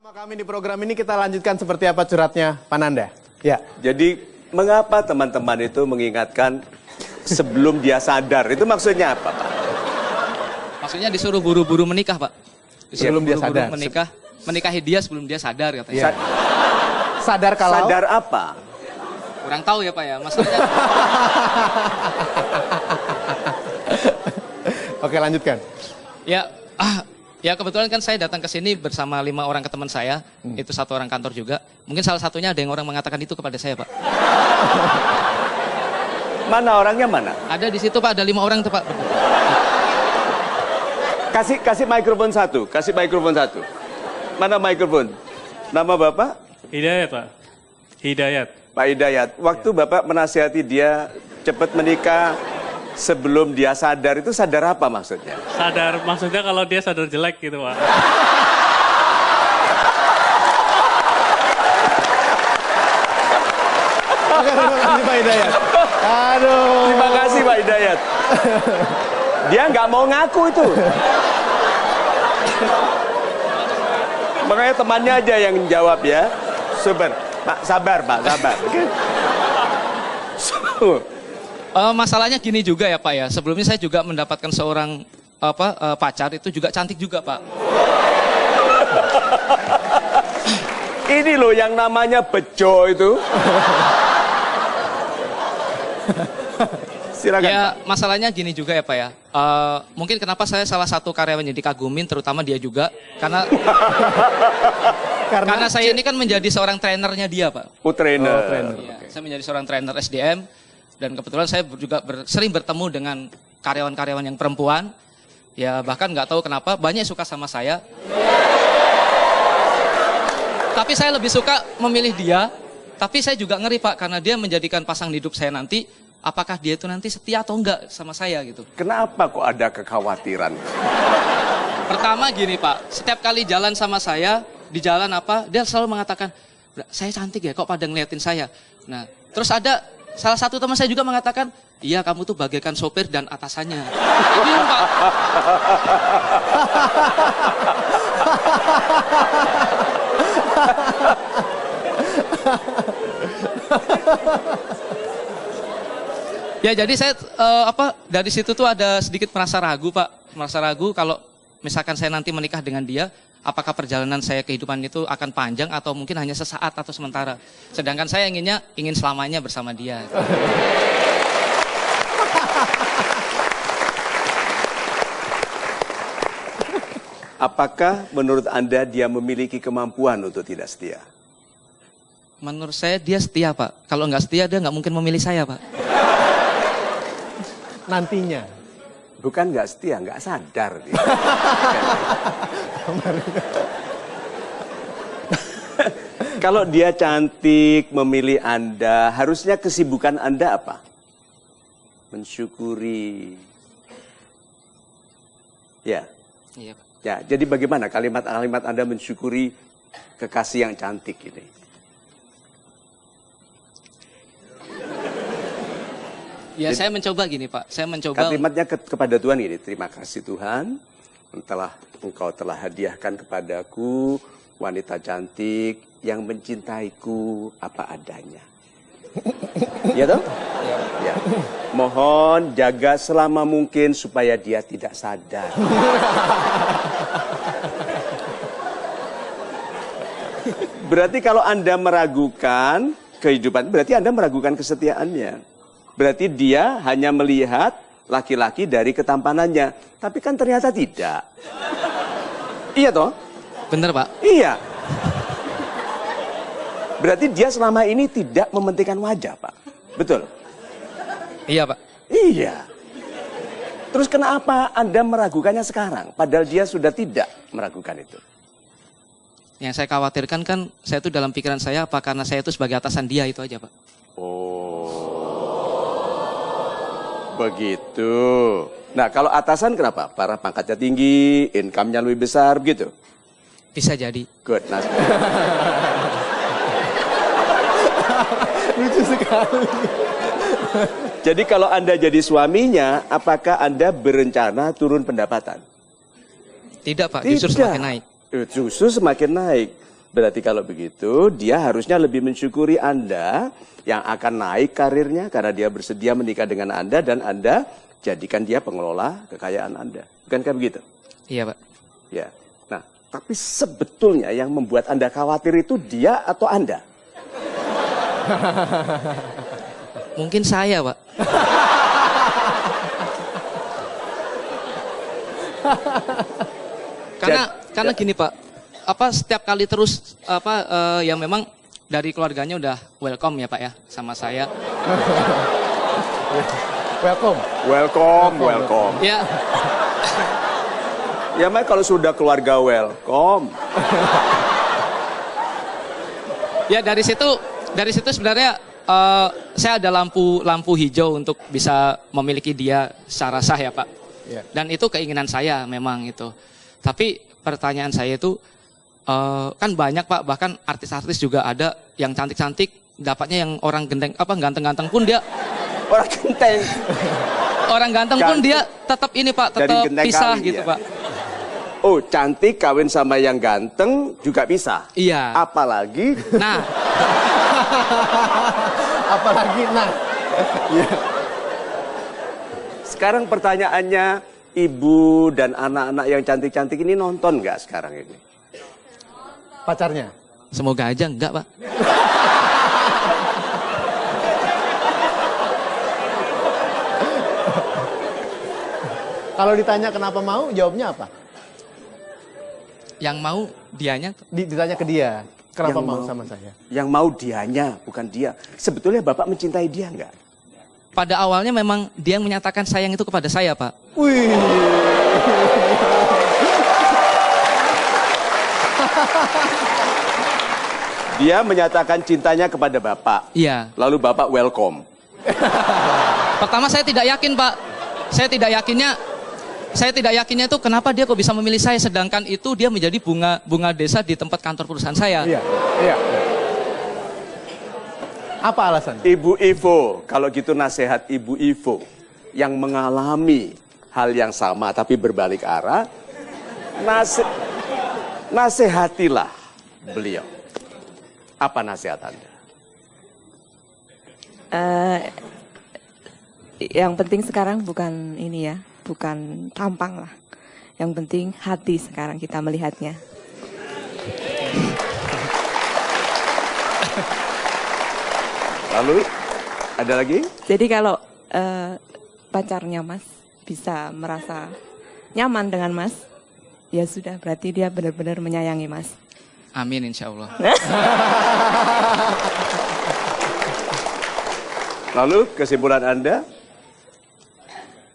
Kami di program ini kita lanjutkan seperti apa curhatnya Pananda. Ya. Jadi mengapa teman-teman itu mengingatkan sebelum dia sadar? Itu maksudnya apa, Pak? Maksudnya disuruh buru-buru menikah, Pak. Sebelum dia sadar. Menikahi dia sebelum dia sadar katanya. Ya. Sadar kalau? Sadar apa? Kurang tahu ya, Pak ya. Masalahnya. Oke, lanjutkan. Ya kebetulan kan saya datang ke sini bersama 5 orang ke teman saya, itu 1 orang kantor juga. Mungkin salah satunya ada yang orang mengatakan itu kepada saya, Pak. Mana orangnya mana? Ada di situ, Pak, ada 5 orang tuh, Pak. Kasih mikrofon satu, kasih mikrofon satu. Mana mikrofon? Nama Bapak? Hidayat, Pak. Hidayat. Pak Hidayat. Waktu Bapak menasihati dia cepat menikah sebelum dia sadar, itu sadar apa maksudnya? Sadar, maksudnya kalau dia sadar jelek gitu, Pak. Oke, terima kasih Pak Hidayat. Aduh. Terima kasih Pak Hidayat. Dia nggak mau ngaku itu. Makanya temannya aja yang jawab ya. Super. Pak, sabar Pak, sabar. Masalahnya gini juga ya, Pak ya. Sebelumnya saya juga mendapatkan seorang pacar itu juga cantik juga, Pak. Ini loh yang namanya bejo itu. Silakan. Ya, Pak. masalahnya gini juga ya, Pak ya. Mungkin kenapa saya salah satu karyawan yang dikagumin, terutama dia juga, karena saya ini kan menjadi seorang trainernya dia, Pak. Oh, trainer. Ya, saya menjadi seorang trainer SDM. Dan kebetulan saya juga sering bertemu dengan karyawan-karyawan yang perempuan. Ya bahkan nggak tahu kenapa banyak suka sama saya. Tapi saya lebih suka memilih dia. Tapi saya juga ngeri, Pak, karena dia menjadikan pasangan hidup saya nanti. Apakah dia itu nanti setia atau enggak sama saya gitu. Kenapa kok ada kekhawatiran? Pertama gini, Pak, setiap kali jalan sama saya, di jalan dia selalu mengatakan, saya cantik ya kok pada ngeliatin saya. Nah terus ada salah satu teman saya juga mengatakan, iya kamu tuh bagaikan sopir dan atasannya. Bingung, Pak. Ya jadi saya dari situ tuh ada sedikit merasa ragu, Pak. Merasa ragu kalau misalkan saya nanti menikah dengan dia, apakah perjalanan saya kehidupan itu akan panjang atau mungkin hanya sesaat atau sementara. Sedangkan saya ingin selamanya bersama dia. Apakah menurut Anda dia memiliki kemampuan untuk tidak setia? Menurut saya dia setia, Pak. Kalau nggak setia dia nggak mungkin memilih saya, Pak. Nantinya. Bukan nggak setia, nggak sadar dia. Kalau dia cantik, memilih Anda, harusnya kesibukan Anda apa? Mensyukuri. Ya. Iya, Pak. Ya, jadi bagaimana kalimat-kalimat Anda mensyukuri kekasih yang cantik ini? Ya saya mencoba gini, Pak. Saya mencoba. Kalimatnya kepada Tuhan gini, terima kasih Tuhan, Engkau telah hadiahkan kepadaku wanita cantik yang mencintaiku apa adanya. Ya toh? Ya. Mohon jaga selama mungkin supaya dia tidak sadar. Berarti kalau Anda meragukan kehidupan, berarti Anda meragukan kesetiaannya. Berarti dia hanya melihat laki-laki dari ketampanannya. Tapi kan ternyata tidak. Iya toh? Bener, Pak. Iya. Berarti dia selama ini tidak mementingkan wajah, Pak. Betul? Iya, Pak. Iya. Terus kenapa Anda meragukannya sekarang? Padahal dia sudah tidak meragukan itu. Yang saya khawatirkan kan, saya tuh dalam pikiran saya, apa karena saya itu sebagai atasan dia itu aja, Pak. Begitu. Nah, kalau atasan kenapa? Para pangkatnya tinggi, income-nya lebih besar, begitu? Bisa jadi. Good, nice. Lucu sekali. Jadi kalau Anda jadi suaminya, apakah Anda berencana turun pendapatan? Tidak, Pak. Justru semakin naik. Justru semakin naik. Berarti kalau begitu, dia harusnya lebih mensyukuri Anda yang akan naik karirnya karena dia bersedia menikah dengan Anda dan Anda jadikan dia pengelola kekayaan Anda. Bukankah begitu? Iya, Pak. Ya. Nah, tapi sebetulnya yang membuat Anda khawatir itu dia atau Anda? Mungkin saya, Pak. Karena gini, Pak. Setiap kali terus yang memang dari keluarganya udah welcome ya, Pak ya, sama saya. Welcome. Ya. Ya, Mike, kalau sudah keluarga welcome. Ya, dari situ sebenarnya saya ada lampu hijau untuk bisa memiliki dia secara sah ya, Pak. Ya. Dan itu keinginan saya memang itu. Tapi pertanyaan saya itu kan banyak, Pak, bahkan artis-artis juga ada yang cantik-cantik dapatnya yang orang ganteng-ganteng pun dia Orang genteng. orang ganteng pun dia tetap ini, Pak, tetap genteng pisah kali, gitu, ya. Pak. Oh, cantik kawin sama yang ganteng juga bisa. Iya. Apalagi Nah, Apalagi, nah. sekarang pertanyaannya, ibu dan anak-anak yang cantik-cantik ini nonton nggak sekarang ini? Pacarnya? semoga aja enggak, Pak. Kalau ditanya kenapa mau, jawabnya apa? Yang mau dianya Ditanya ke dia, kenapa Yang mau mau. sama saya? Yang mau dianya, bukan dia. Sebetulnya Bapak mencintai dia nggak? pada awalnya memang dia yang menyatakan sayang itu kepada saya, Pak. Wih. Dia menyatakan cintanya kepada Bapak. Iya. Lalu Bapak welcome. Pertama saya tidak yakin, Pak. Saya tidak yakinnya itu kenapa dia kok bisa memilih saya, sedangkan itu dia menjadi bunga desa di tempat kantor perusahaan saya. Iya, iya. Apa alasan? Ibu Ivo, kalau gitu nasihat Ibu Ivo yang mengalami hal yang sama tapi berbalik arah, nasihatilah beliau. Apa nasihat Anda? Yang penting sekarang bukan ini ya, bukan tampang lah. Yang penting hati sekarang kita melihatnya. Lalu, ada lagi? Jadi kalau pacarnya Mas bisa merasa nyaman dengan Mas, ya sudah berarti dia benar-benar menyayangi Mas. Amin, insya Allah. Lalu, kesimpulan Anda?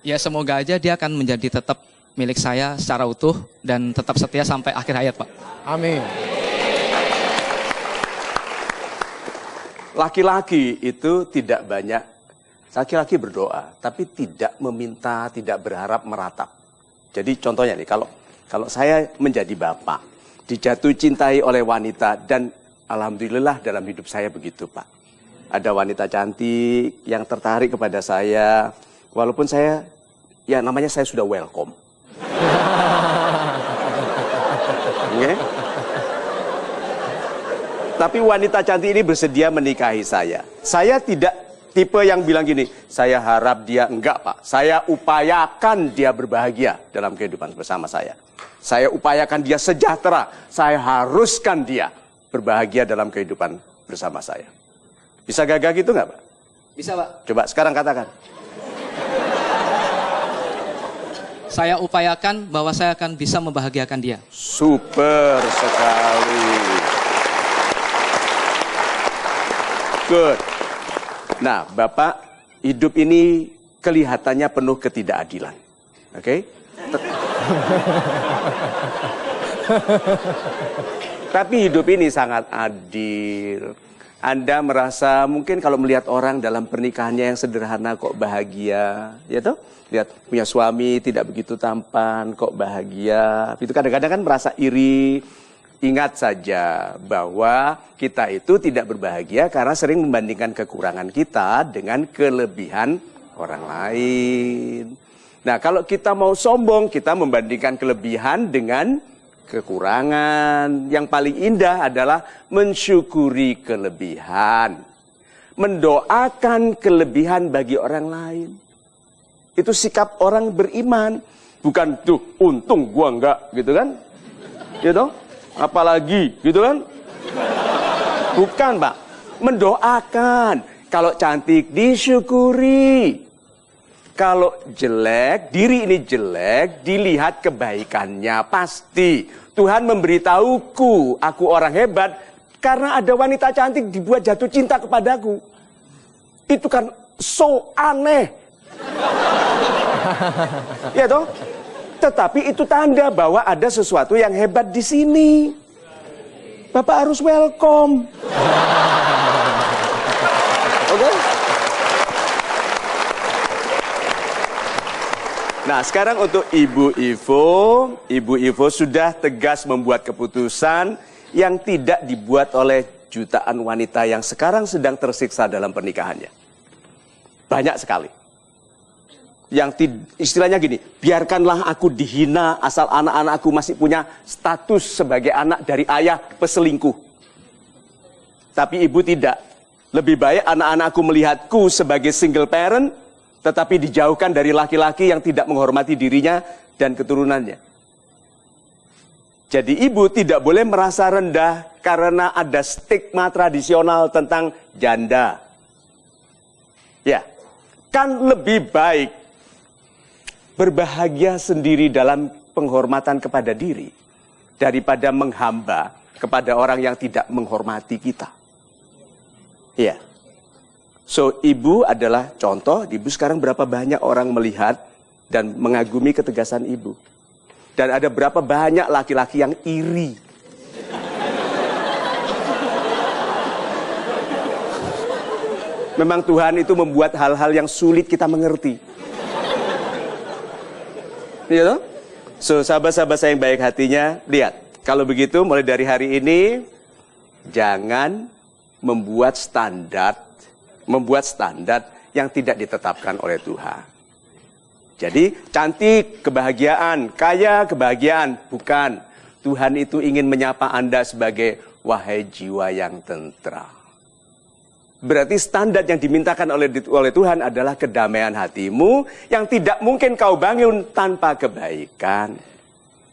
Ya semoga aja dia akan menjadi tetap milik saya secara utuh dan tetap setia sampai akhir hayat, Pak. Amin. Laki-laki itu tidak banyak, laki-laki berdoa, tapi tidak meminta, tidak berharap meratap. Jadi contohnya nih, kalau saya menjadi bapak, dijatuh cintai oleh wanita, dan alhamdulillah dalam hidup saya begitu, Pak. Ada wanita cantik yang tertarik kepada saya, walaupun saya, ya namanya saya sudah welcome. Okay? Tapi wanita cantik ini bersedia menikahi saya. Saya tidak tipe yang bilang gini, saya harap dia, enggak Pak. Saya upayakan dia berbahagia dalam kehidupan bersama saya. Saya upayakan dia sejahtera. Saya haruskan dia berbahagia dalam kehidupan bersama saya. Bisa gagah gitu enggak Pak? Bisa, Pak. Coba sekarang katakan. Saya upayakan bahwa saya akan bisa membahagiakan dia. Super sekali. Good. Nah, Bapak, hidup ini kelihatannya penuh ketidakadilan. Oke? Tapi hidup ini sangat adil. Anda merasa mungkin kalau melihat orang dalam pernikahannya yang sederhana kok bahagia, ya toh? Lihat punya suami tidak begitu tampan kok bahagia. Itu kadang-kadang kan merasa iri. Ingat saja bahwa kita itu tidak berbahagia karena sering membandingkan kekurangan kita dengan kelebihan orang lain. Nah, kalau kita mau sombong, kita membandingkan kelebihan dengan kekurangan. Yang paling indah adalah mensyukuri kelebihan. Mendoakan kelebihan bagi orang lain. Itu sikap orang beriman. Bukan tuh, untung gua enggak, gitu kan? Gitu? Apalagi, gitu kan? Bukan, Pak. Mendoakan. Kalau cantik, disyukuri. Kalau jelek, diri ini jelek, dilihat kebaikannya. Pasti. Tuhan memberitahuku, aku orang hebat, karena ada wanita cantik dibuat jatuh cinta kepadaku. Itu kan so aneh. Ya toh? Tetapi itu tanda bahwa ada sesuatu yang hebat di sini. Bapak harus welcome. Oke? Nah, sekarang untuk Ibu Ivo sudah tegas membuat keputusan yang tidak dibuat oleh jutaan wanita yang sekarang sedang tersiksa dalam pernikahannya. Banyak sekali. Yang istilahnya gini, biarkanlah aku dihina asal anak-anakku masih punya status sebagai anak dari ayah peselingkuh. Tapi ibu tidak. Lebih baik anak-anakku melihatku sebagai single parent, tetapi dijauhkan dari laki-laki yang tidak menghormati dirinya dan keturunannya. Jadi ibu tidak boleh merasa rendah karena ada stigma tradisional tentang janda. Ya, kan lebih baik berbahagia sendiri dalam penghormatan kepada diri daripada menghamba kepada orang yang tidak menghormati kita. Ya. So, ibu adalah contoh. Ibu sekarang berapa banyak orang melihat dan mengagumi ketegasan ibu. Dan ada berapa banyak laki-laki yang iri. Memang Tuhan itu membuat hal-hal yang sulit kita mengerti. Iya toh? So, sahabat-sahabat saya yang baik hatinya, lihat. Kalau begitu, mulai dari hari ini, jangan membuat standar yang tidak ditetapkan oleh Tuhan. Jadi, cantik, kebahagiaan, kaya, kebahagiaan. Bukan. Tuhan itu ingin menyapa Anda sebagai wahai jiwa yang tentram. Berarti standar yang dimintakan oleh Tuhan adalah kedamaian hatimu yang tidak mungkin kau bangun tanpa kebaikan.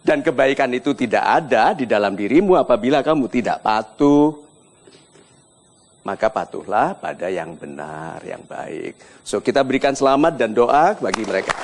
Dan kebaikan itu tidak ada di dalam dirimu apabila kamu tidak patuh. Maka patuhlah pada yang benar, yang baik. So, kita berikan selamat dan doa bagi mereka.